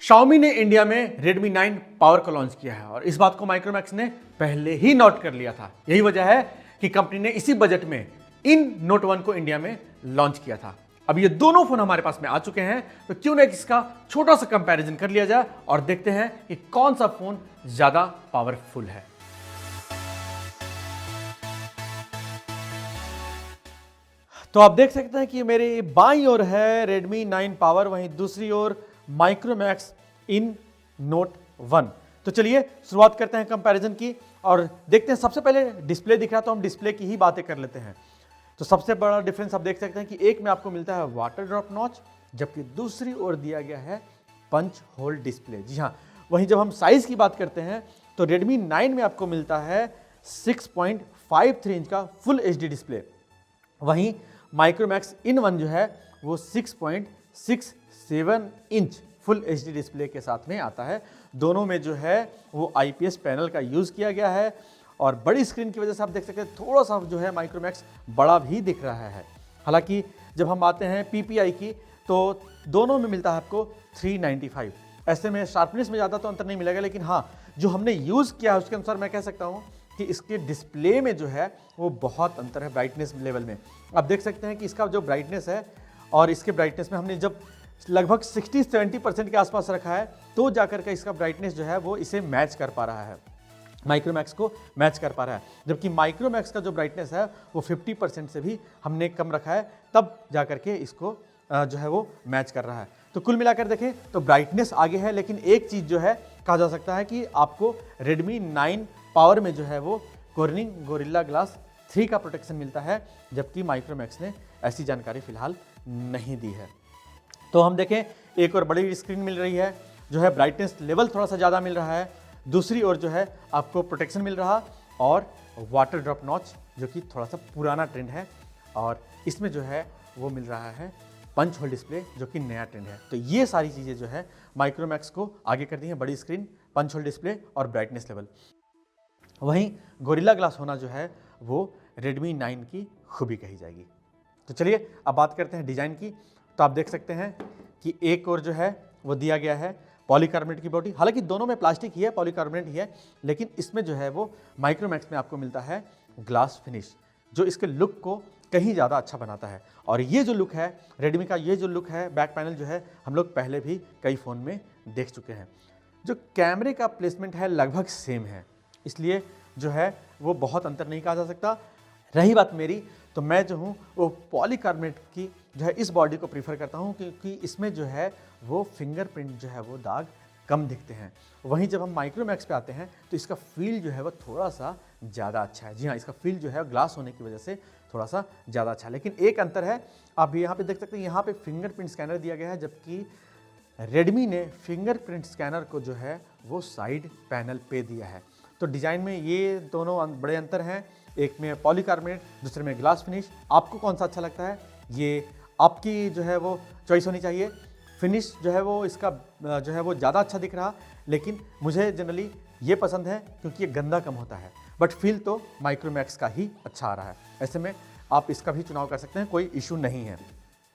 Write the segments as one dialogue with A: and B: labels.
A: Xiaomi ने India में Redmi 9 power को लॉन्च किया है और इस बात को माइक्रोमैक्स ने पहले ही नोट कर लिया था। यही वजह है कि कंपनी ने इसी बजट में इन नोट 1 को इंडिया में लॉन्च किया था। अब ये दोनों फोन हमारे पास में आ चुके हैं, तो क्यों ना इसका छोटा सा कंपैरिजन कर लिया जाए और देखते हैं कि कौन सा फोन ज्यादा पावरफुल है। तो आप देख सकते हैं कि मेरे बाईं ओर है Redmi 9 पावर, वहीं दूसरी ओर माइक्रोमैक्स इन नोट 1। तो चलिए शुरुआत करते हैं कंपैरिजन की और देखते हैं। सबसे पहले डिस्प्ले दिख रहा, तो हम डिस्प्ले की ही बातें कर लेते हैं। तो सबसे बड़ा डिफरेंस आप देख सकते हैं कि एक में आपको मिलता है वाटर ड्रॉप नॉच, जबकि दूसरी ओर दिया गया है पंच होल डिस्प्ले। जी हाँ, वहीं जब हम साइज की बात करते हैं तो Redmi 9 में आपको मिलता है 6.53 इंच का फुल HD डिस्प्ले, वहीं माइक्रोमैक्स इन 1 जो है वो 6.67 इंच फुल HD डिस्प्ले के साथ में आता है। दोनों में जो है वो IPS पैनल का यूज़ किया गया है और बड़ी स्क्रीन की वजह से आप देख सकते हैं थोड़ा सा जो है माइक्रोमैक्स बड़ा भी दिख रहा है। हालांकि जब हम आते हैं PPI की तो दोनों में मिलता है आपको 395। ऐसे में शार्पनेस में ज़्यादा तो अंतर नहीं मिलेगा, लेकिन हाँ, जो हमने यूज़ किया है उसके अनुसार मैं कह सकता हूँ कि इसके डिस्प्ले में जो है वो बहुत अंतर है ब्राइटनेस लेवल में। आप देख सकते हैं कि इसका जो ब्राइटनेस है और इसके ब्राइटनेस में हमने जब लगभग 60-70% के आसपास रखा है तो जाकर के इसका ब्राइटनेस जो है वो इसे मैच कर पा रहा है, माइक्रोमैक्स को मैच कर पा रहा है। जबकि माइक्रोमैक्स का जो ब्राइटनेस है वो 50% से भी हमने कम रखा है, तब जाकर के इसको जो है वो मैच कर रहा है। तो कुल मिलाकर देखें तो ब्राइटनेस आगे है, लेकिन एक चीज़ जो है कहा जा सकता है कि आपको Redmi 9 पावर में जो है वो Corning Gorilla Glass 3 का प्रोटेक्शन मिलता है, जबकि माइक्रोमैक्स ने ऐसी जानकारी फिलहाल नहीं दी है। तो हम देखें, एक और बड़ी स्क्रीन मिल रही है, जो है ब्राइटनेस लेवल थोड़ा सा ज़्यादा मिल रहा है, दूसरी ओर जो है आपको प्रोटेक्शन मिल रहा और वाटर ड्रॉप नॉच जो कि थोड़ा सा पुराना ट्रेंड है, और इसमें जो है वो मिल रहा है पंच होल डिस्प्ले जो कि नया ट्रेंड है। तो ये सारी चीज़ें जो है माइक्रोमैक्स को आगे कर दी हैं, बड़ी स्क्रीन, पंच होल डिस्प्ले और ब्राइटनेस लेवल। वहीं गोरिल्ला ग्लास होना जो है वो Redmi 9 की खूबी कही जाएगी। तो चलिए अब बात करते हैं डिज़ाइन की। तो आप देख सकते हैं कि एक और जो है वो दिया गया है पॉलीकार्बोनेट की बॉडी, हालांकि दोनों में प्लास्टिक ही है, पॉलीकार्बोनेट ही है, लेकिन इसमें जो है वो माइक्रोमैक्स में आपको मिलता है ग्लास फिनिश, जो इसके लुक को कहीं ज़्यादा अच्छा बनाता है। और ये जो लुक है Redmi का, ये जो लुक है बैक पैनल जो है हम लोग पहले भी कई फ़ोन में देख चुके हैं। जो कैमरे का प्लेसमेंट है लगभग सेम है, इसलिए जो है वो बहुत अंतर नहीं कहा जा सकता। रही बात मेरी, तो मैं जो हूँ वो पॉलीकार्बोनेट की जो है इस बॉडी को प्रीफर करता हूँ, क्योंकि इसमें जो है वो फिंगरप्रिंट जो है वो दाग कम दिखते हैं। वहीं जब हम माइक्रोमैक्स पे आते हैं तो इसका फील जो है वो थोड़ा सा ज़्यादा अच्छा है। जी हाँ, इसका फील जो है ग्लास होने की वजह से थोड़ा सा ज़्यादा अच्छा है, लेकिन एक अंतर है, आप यहाँ पे देख सकते हैं, यहाँ पे फिंगरप्रिंट स्कैनर दिया गया है, जबकि Redmi ने फिंगरप्रिंट स्कैनर को जो है वो साइड पैनल पे दिया है। तो डिज़ाइन में ये दोनों बड़े अंतर हैं, एक में पॉलीकार्बोनेट, दूसरे में ग्लास फिनिश। आपको कौन सा अच्छा लगता है, ये आपकी जो है वो चॉइस होनी चाहिए। फिनिश जो है वो इसका जो है वो ज़्यादा अच्छा दिख रहा, लेकिन मुझे जनरली ये पसंद है क्योंकि ये गंदा कम होता है, बट फील तो माइक्रोमैक्स का ही अच्छा आ रहा है। ऐसे में आप इसका भी चुनाव कर सकते हैं, कोई इशू नहीं है।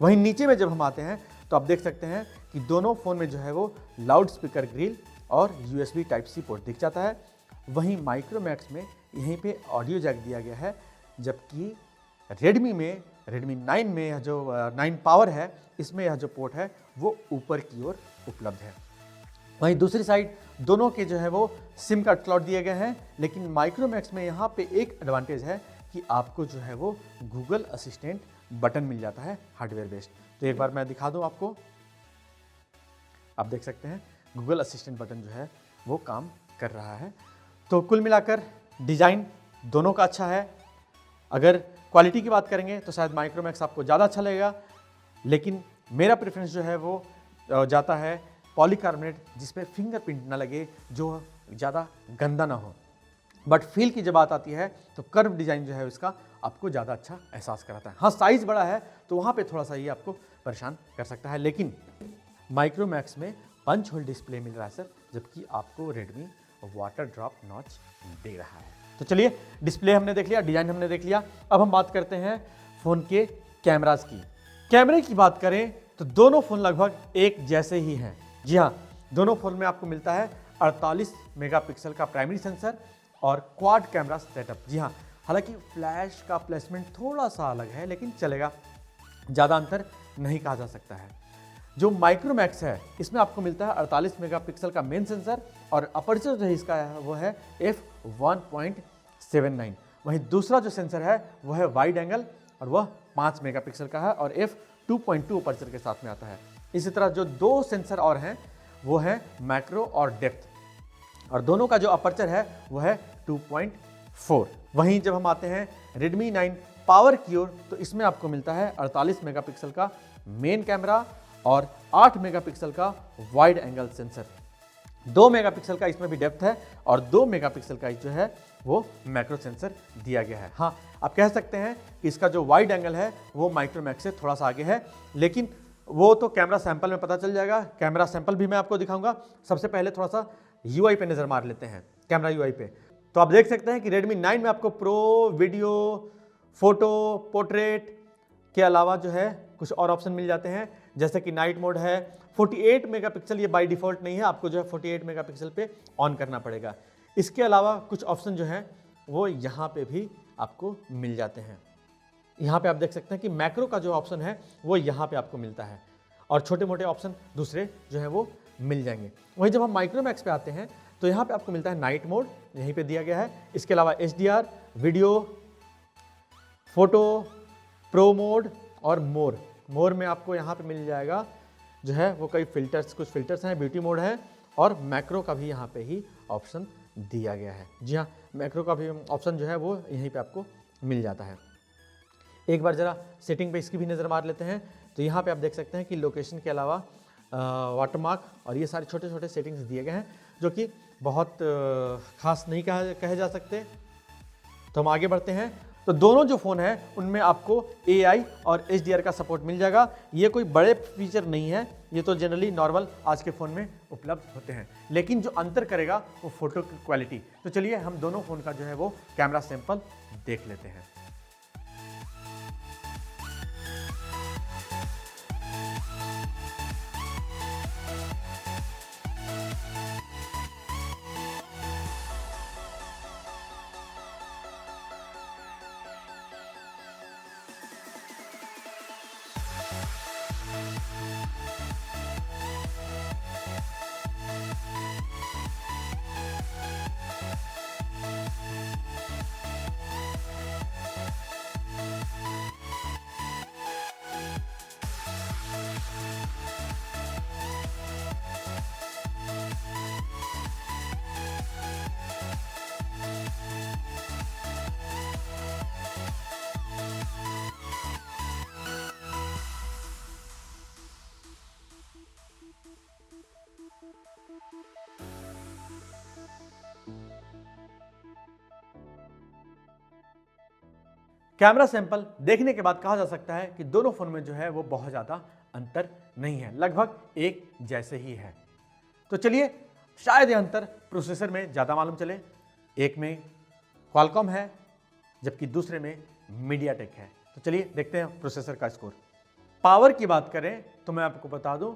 A: वहीं नीचे में जब हम आते हैं तो आप देख सकते हैं कि दोनों फ़ोन में जो है वो लाउड स्पीकर ग्रिल और USB Type-C पोर्ट दिख जाता है। वहीं माइक्रोमैक्स में यहीं पे ऑडियो जैक दिया गया है, जबकि Redmi 9 में यह जो 9 पावर है, इसमें यह जो पोर्ट है वो ऊपर की ओर उपलब्ध है। वहीं दूसरी साइड दोनों के जो है वो सिम कार्ड स्लॉट दिए गए हैं, लेकिन माइक्रोमैक्स में यहाँ पे एक एडवांटेज है कि आपको जो है वो गूगल असिस्टेंट बटन मिल जाता है हार्डवेयर बेस्ड। तो एक बार मैं दिखा दूँ आपको, आप देख सकते हैं गूगल असिस्टेंट बटन जो है वो काम कर रहा है। तो कुल मिलाकर डिज़ाइन दोनों का अच्छा है। अगर क्वालिटी की बात करेंगे तो शायद माइक्रोमैक्स आपको ज़्यादा अच्छा लगेगा, लेकिन मेरा प्रेफरेंस जो है वो जाता है पॉलीकार्बोनेट, जिसपे फिंगरप्रिंट ना लगे, जो ज़्यादा गंदा ना हो। बट फील की जब बात आती है तो कर्व डिज़ाइन जो है उसका आपको ज़्यादा अच्छा एहसास कराता है। हाँ, साइज़ बड़ा है तो वहाँ पे थोड़ा सा ये आपको परेशान कर सकता है, लेकिन माइक्रोमैक्स में पंच होल डिस्प्ले मिल रहा है सर, जबकि आपको Redmi वाटर ड्रॉप नॉच दे रहा है। तो चलिए, डिस्प्ले हमने देख लिया, डिज़ाइन हमने देख लिया, अब हम बात करते हैं फ़ोन के कैमरास की। कैमरे की बात करें तो दोनों फ़ोन लगभग एक जैसे ही हैं। जी हाँ, दोनों फ़ोन में आपको मिलता है 48 मेगापिक्सल का प्राइमरी सेंसर और क्वाड कैमरा सेटअप। जी हाँ, हालांकि फ्लैश का प्लेसमेंट थोड़ा सा अलग है, लेकिन चलेगा, ज़्यादा अंतर नहीं कहा जा सकता है। जो माइक्रोमैक्स है इसमें आपको मिलता है 48 मेगापिक्सल का मेन सेंसर और अपर्चर जो है इसका है वो है f1.79। वहीं दूसरा जो सेंसर है वो है वाइड एंगल और वह 5 मेगापिक्सल का है और f2.2 अपर्चर के साथ में आता है। इसी तरह जो दो सेंसर और हैं वो है मैक्रो और डेप्थ, और दोनों का जो अपर्चर है वो है 2.4। वहीं जब हम आते हैं Redmi 9 पावर की ओर तो इसमें आपको मिलता है 48 मेगापिक्सल का मेन कैमरा और 8 मेगापिक्सल का वाइड एंगल सेंसर। 2 मेगापिक्सल का इसमें भी डेप्थ है और 2 मेगापिक्सल का जो है वो मैक्रो सेंसर दिया गया है। हाँ, आप कह सकते हैं कि इसका जो वाइड एंगल है वो माइक्रोमैक्स से थोड़ा सा आगे है, लेकिन वो तो कैमरा सैंपल में पता चल जाएगा। कैमरा सैंपल भी मैं आपको दिखाऊंगा। सबसे पहले थोड़ा सा यूआई पे नज़र मार लेते हैं, कैमरा यूआई पे। तो आप देख सकते हैं कि Redmi 9 में आपको प्रो, वीडियो, फोटो, पोर्ट्रेट के अलावा जो है कुछ और ऑप्शन मिल जाते हैं, जैसे कि नाइट मोड है। 48 मेगापिक्सल ये बाय डिफ़ॉल्ट नहीं है, आपको जो है 48 मेगापिक्सल पे ऑन करना पड़ेगा। इसके अलावा कुछ ऑप्शन जो हैं वो यहाँ पे भी आपको मिल जाते हैं। यहाँ पे आप देख सकते हैं कि मैक्रो का जो ऑप्शन है वो यहाँ पे आपको मिलता है और छोटे मोटे ऑप्शन दूसरे जो है वो मिल जाएंगे। वहीं जब हम माइक्रोमैक्स पे आते हैं तो यहाँ पे आपको मिलता है नाइट मोड, यहीं पे दिया गया है। इसके अलावा HDR, video, photo, pro mode और मोर में आपको यहाँ पे मिल जाएगा जो है वो कई फिल्टर्स, कुछ फिल्टर्स हैं, ब्यूटी मोड है और मैक्रो का भी यहाँ पे ही ऑप्शन दिया गया है। जी हाँ, मैक्रो का भी ऑप्शन जो है वो यहीं पे आपको मिल जाता है। एक बार ज़रा सेटिंग पे इसकी भी नज़र मार लेते हैं तो यहाँ पे आप देख सकते हैं कि लोकेशन के अलावा वाटरमार्क और ये सारे छोटे छोटे सेटिंग्स दिए गए हैं जो कि बहुत खास नहीं कहे जा सकते। तो हम आगे बढ़ते हैं। तो दोनों जो फ़ोन है उनमें आपको AI और HDR का सपोर्ट मिल जाएगा। ये कोई बड़े फीचर नहीं है, ये तो जनरली नॉर्मल आज के फ़ोन में उपलब्ध होते हैं, लेकिन जो अंतर करेगा वो फ़ोटो की क्वालिटी। तो चलिए हम दोनों फ़ोन का जो है वो कैमरा सैंपल देख लेते हैं। कैमरा सैंपल देखने के बाद कहा जा सकता है कि दोनों फोन में जो है वो बहुत ज़्यादा अंतर नहीं है, लगभग एक जैसे ही है। तो चलिए, शायद ये अंतर प्रोसेसर में ज़्यादा मालूम चले। एक में क्वालकॉम है जबकि दूसरे में मीडियाटेक है। तो चलिए देखते हैं प्रोसेसर का स्कोर। पावर की बात करें तो मैं आपको बता दूं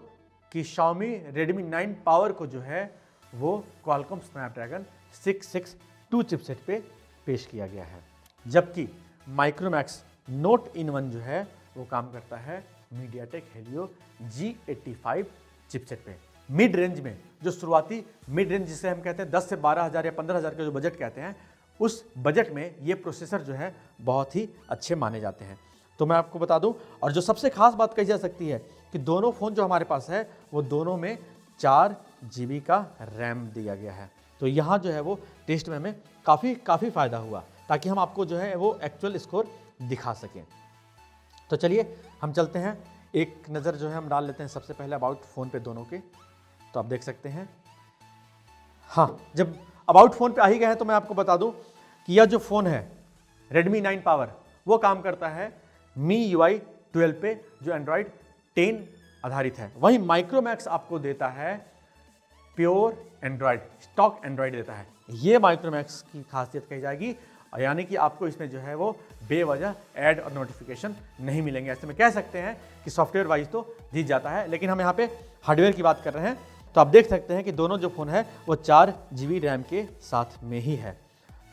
A: कि Xiaomi Redmi 9 पावर को जो है वो क्वालकॉम स्नैपड्रैगन 662 चिपसेट पे पेश किया गया है, जबकि माइक्रोमैक्स नोट इन 1 जो है वो काम करता है मीडियाटेक हेलियो G85 चिपसेट पे। मिड रेंज में, जो शुरुआती मिड रेंज जिसे हम कहते हैं 10 से 12,000 या 15,000 का जो बजट कहते हैं, उस बजट में ये प्रोसेसर जो है बहुत ही अच्छे माने जाते हैं। तो मैं आपको बता दूं, और जो सबसे खास बात कही जा सकती है कि दोनों फ़ोन जो हमारे पास है वो दोनों में 4 GB का रैम दिया गया है। तो यहाँ जो है वो टेस्ट में हमें काफ़ी फ़ायदा हुआ, ताकि हम आपको जो है वो एक्चुअल स्कोर दिखा सकें। तो चलिए हम चलते हैं, एक नज़र जो है हम डाल लेते हैं सबसे पहले अबाउट फ़ोन पे दोनों के। तो आप देख सकते हैं, हाँ, जब अबाउट फ़ोन पे आ ही गए हैं तो मैं आपको बता दूं कि यह जो फ़ोन है Redmi 9 पावर वो काम करता है MIUI 12 पे, जो Android 10 आधारित है। वहीं माइक्रोमैक्स आपको देता है प्योर एंड्रॉयड, स्टॉक एंड्रॉयड देता है। ये माइक्रोमैक्स की खासियत कही जाएगी, यानी कि आपको इसमें जो है वो बेवजह ऐड और नोटिफिकेशन नहीं मिलेंगे। ऐसे में कह सकते हैं कि सॉफ्टवेयर वाइज तो दी जाता है, लेकिन हम यहाँ पे हार्डवेयर की बात कर रहे हैं। तो आप देख सकते हैं कि दोनों जो फ़ोन है वो 4 GB रैम के साथ में ही है।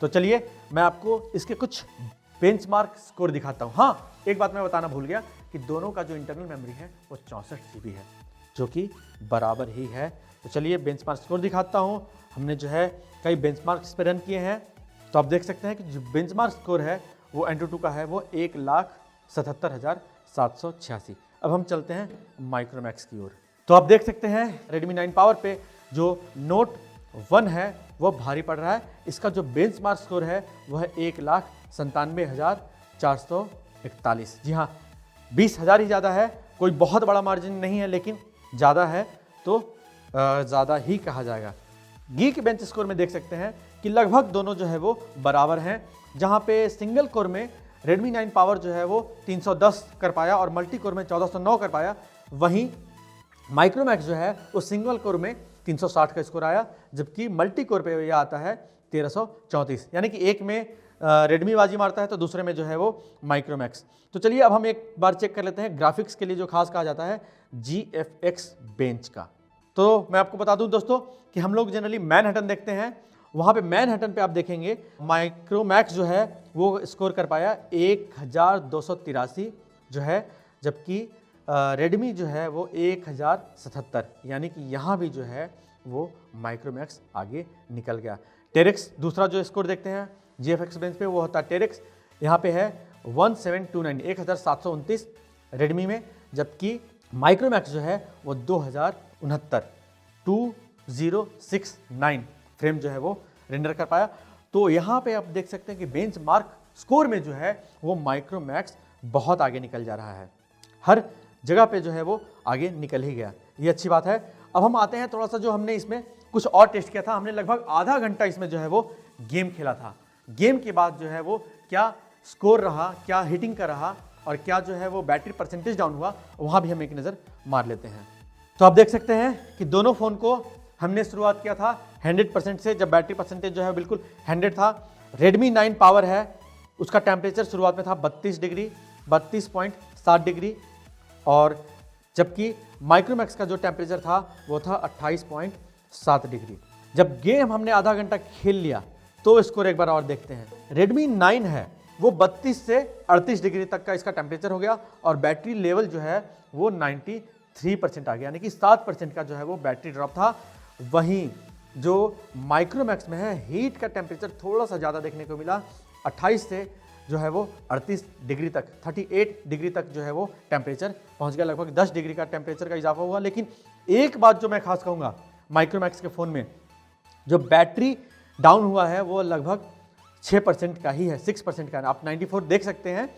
A: तो चलिए मैं आपको इसके कुछ बेंचमार्क स्कोर दिखाता हूँ। हाँ, एक बात मैं बताना भूल गया कि दोनों का जो इंटरनल मेमोरी है वो 64 GB है, जो कि बराबर ही है। तो चलिए बेंचमार्क स्कोर दिखाता हूँ। हमने जो है कई बेंचमार्क इस पर रन किए हैं, तो आप देख सकते हैं कि जो बेंचमार्क स्कोर है वो Antutu का है वो 1,77,786। अब हम चलते हैं माइक्रोमैक्स की ओर। तो आप देख सकते हैं Redmi 9 पावर पे जो Note 1 है वो भारी पड़ रहा है। इसका जो बेंचमार्क स्कोर है वह है 1,97,441। जी हाँ, 20,000 ही ज़्यादा है, कोई बहुत बड़ा मार्जिन नहीं है, लेकिन ज़्यादा है तो ज़्यादा ही कहा जाएगा। गीक बेंच स्कोर में देख सकते हैं कि लगभग दोनों जो है वो बराबर हैं। जहाँ पे सिंगल कोर में Redmi 9 पावर जो है वो 310 कर पाया और मल्टी कोर में 1409 कर पाया, वहीं माइक्रोमैक्स जो है वो सिंगल कोर में 360 का स्कोर आया, जबकि मल्टी कोर पे यह आता है 1334। यानी कि एक में रेडमी बाजी मारता है तो दूसरे में जो है वो माइक्रोमैक्स। तो चलिए अब हम एक बार चेक कर लेते हैं ग्राफिक्स के लिए जो खास कहा जाता है GFX बेंच का। तो मैं आपको बता दूं दोस्तों कि हम लोग जनरली मैनहट्टन देखते हैं, वहाँ पे मैनहट्टन पे आप देखेंगे माइक्रोमैक्स जो है वो स्कोर कर पाया 1283 जो है, जबकि रेडमी जो है वो 1077। यानी कि यहाँ भी जो है वो माइक्रोमैक्स आगे निकल गया। टेरेक्स दूसरा जो स्कोर देखते हैं GFX बेंच पे वो होता है टेरेक्स, यहाँ पे है 1729 1729 रेडमी में, जबकि माइक्रोमैक्स जो है वो 2069 फ्रेम जो है वो रेंडर कर पाया। तो यहाँ पे आप देख सकते हैं कि बेंचमार्क स्कोर में जो है वो माइक्रोमैक्स बहुत आगे निकल जा रहा है, हर जगह पे जो है वो आगे निकल ही गया, ये अच्छी बात है। अब हम आते हैं थोड़ा सा जो हमने इसमें कुछ और टेस्ट किया था। हमने लगभग आधा घंटा इसमें जो है वो गेम खेला था। गेम के बाद जो है वो क्या स्कोर रहा, क्या हिटिंग का रहा और क्या जो है वो बैटरी परसेंटेज डाउन हुआ, वहाँ भी हम एक नज़र मार लेते हैं। तो आप देख सकते हैं कि दोनों फ़ोन को हमने शुरुआत किया था 100% से, जब बैटरी परसेंटेज जो है बिल्कुल 100 था। Redmi 9 पावर है, उसका टेम्परेचर शुरुआत में था 32 डिग्री 32.7 डिग्री, और जबकि माइक्रोमैक्स का जो टेम्परेचर था वो था 28.7 डिग्री। जब गेम हमने आधा घंटा खेल लिया तो स्कोर एक बार और देखते हैं। Redmi 9 है वो 32 से 38 डिग्री तक का इसका टेम्परेचर हो गया और बैटरी लेवल जो है वो 93% आ गया, यानी कि 7% का जो है वो बैटरी ड्रॉप था। वहीं जो माइक्रोमैक्स में है हीट का टेम्परेचर थोड़ा सा ज़्यादा देखने को मिला, 28 से जो है वो 38 डिग्री तक 38 डिग्री तक जो है वो टेम्परेचर पहुंच गया, लगभग 10 डिग्री का टेम्परेचर का इजाफा हुआ। लेकिन एक बात जो मैं खास कहूँगा माइक्रोमैक्स के फ़ोन में, जो बैटरी डाउन हुआ है वो लगभग 6% का ही है, 6% का। आप 94 देख सकते हैं,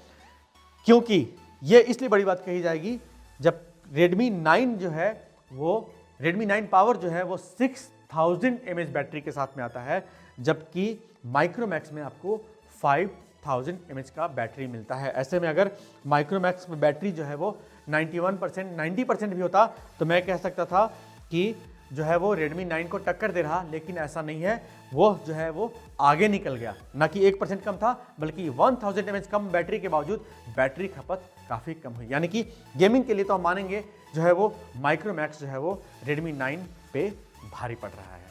A: क्योंकि ये इसलिए बड़ी बात कही जाएगी जब Redmi 9 जो है वो Redmi 9 पावर जो है वो 6000 mAh बैटरी के साथ में आता है, जबकि माइक्रोमैक्स में आपको 5000 mAh का बैटरी मिलता है। ऐसे में अगर माइक्रोमैक्स में बैटरी जो है वो 91% 90% भी होता तो मैं कह सकता था कि जो है वो Redmi 9 को टक्कर दे रहा, लेकिन ऐसा नहीं है। वो जो है वो आगे निकल गया, ना कि 1% कम था बल्कि 1000 mAh कम बैटरी के बावजूद बैटरी खपत काफ़ी कम हुई। यानी कि गेमिंग के लिए तो हम मानेंगे जो है वो माइक्रोमैक्स जो है वो Redmi 9 पे भारी पड़ रहा है।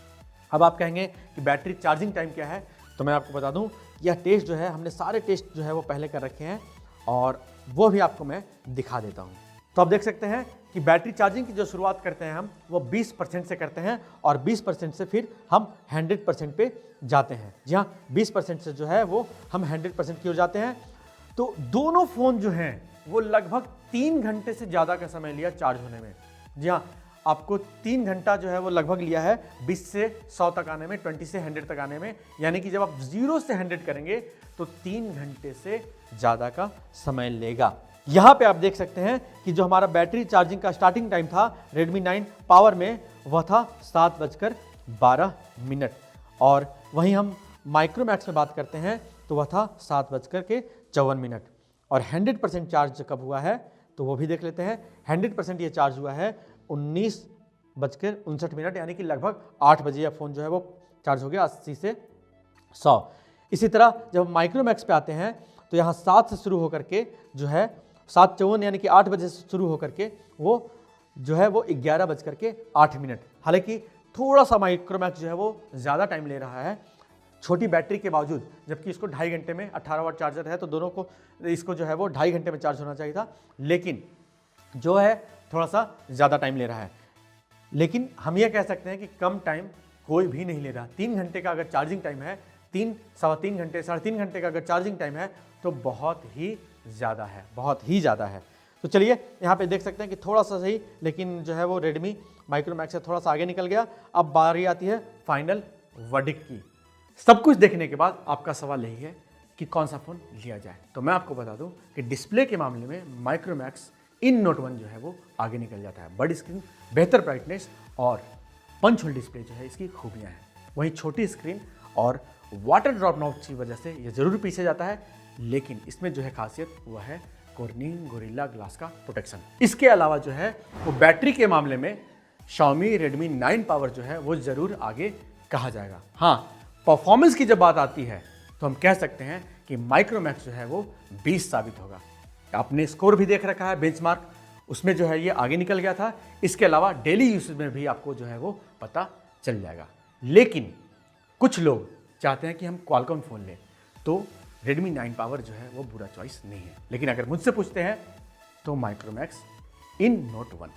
A: अब आप कहेंगे कि बैटरी चार्जिंग टाइम क्या है, तो मैं आपको बता दूं यह टेस्ट जो है हमने सारे टेस्ट जो है वो पहले कर रखे हैं और वो भी आपको मैं दिखा देता हूं। तो आप देख सकते हैं कि बैटरी चार्जिंग की जो शुरुआत करते हैं हम वो 20% से करते हैं और 20% से फिर हम 100% पे जाते हैं। जी हाँ, 20% से जो है वो हम 100% की ओर जाते हैं। तो दोनों फ़ोन जो हैं वो लगभग 3 घंटे से ज़्यादा का समय लिया चार्ज होने में। जी हाँ, आपको 3 घंटा जो है वो लगभग लिया है 20 से 100 तक आने में, 20 से 100 तक आने में। यानी कि जब आप 0 से 100 करेंगे तो 3 घंटे से ज़्यादा का समय लेगा। यहाँ पे आप देख सकते हैं कि जो हमारा बैटरी चार्जिंग का स्टार्टिंग टाइम था Redmi 9 पावर में वह था 7:12 और वहीं हम माइक्रोमैक्स में बात करते हैं तो वह था 7:54 और 100% चार्ज कब हुआ है तो वो भी देख लेते हैं। 100% ये चार्ज हुआ है 19:59, यानी कि लगभग 8 बजे यह फ़ोन जो है वो चार्ज हो गया 80 से 100। इसी तरह जब माइक्रोमैक्स पे आते हैं तो यहाँ 7 से शुरू होकर के जो है 7:54 यानी कि 8 बजे से शुरू होकर के वो जो है वो 11:08। हालांकि थोड़ा सा माइक्रोमैक्स जो है वो ज़्यादा टाइम ले रहा है छोटी बैटरी के बावजूद, जबकि इसको 2.5 घंटे में 18 वाट चार्जर है, तो दोनों को इसको जो है वो 2.5 घंटे में चार्ज होना चाहिए था, लेकिन जो है थोड़ा सा ज़्यादा टाइम ले रहा है। लेकिन हम ये कह सकते हैं कि कम टाइम कोई भी नहीं ले रहा। 3 घंटे का अगर चार्जिंग टाइम है, 3-3.25 घंटे, 3.5 घंटे का अगर चार्जिंग टाइम है तो बहुत ही ज़्यादा है, बहुत ही ज़्यादा है। तो चलिए यहाँ पे देख सकते हैं कि थोड़ा सा सही, लेकिन जो है वो रेडमी माइक्रोमैक्स से थोड़ा सा आगे निकल गया। अब बारी आती है फाइनल वर्डिक्ट की। सब कुछ देखने के बाद आपका सवाल यही है कि कौन सा फ़ोन लिया जाए। तो मैं आपको बता दूं कि डिस्प्ले के मामले में माइक्रोमैक्स इन नोट 1 जो है वो आगे निकल जाता है। बड़ी स्क्रीन, बेहतर ब्राइटनेस और पंच होल डिस्प्ले जो है इसकी खूबियाँ हैं। वहीं छोटी स्क्रीन और वाटर ड्रॉप नॉब की वजह से ये ज़रूर पीछे जाता है, लेकिन इसमें जो है खासियत वो है कॉर्निंग गोरिल्ला ग्लास का प्रोटेक्शन। इसके अलावा जो है वो बैटरी के मामले में Xiaomi Redmi 9 पावर जो है वो ज़रूर आगे कहा जाएगा। हाँ, परफॉर्मेंस की जब बात आती है तो हम कह सकते हैं कि माइक्रोमैक्स जो है वो 20 साबित होगा। आपने स्कोर भी देख रखा है, बेंचमार्क, उसमें जो है ये आगे निकल गया था। इसके अलावा डेली यूसेज में भी आपको जो है वो पता चल जाएगा। लेकिन कुछ लोग चाहते हैं कि हम क्वालकॉम फ़ोन लें, तो Redmi 9 पावर जो है वो बुरा चॉइस नहीं है। लेकिन अगर मुझसे पूछते हैं तो माइक्रोमैक्स इन नोट 1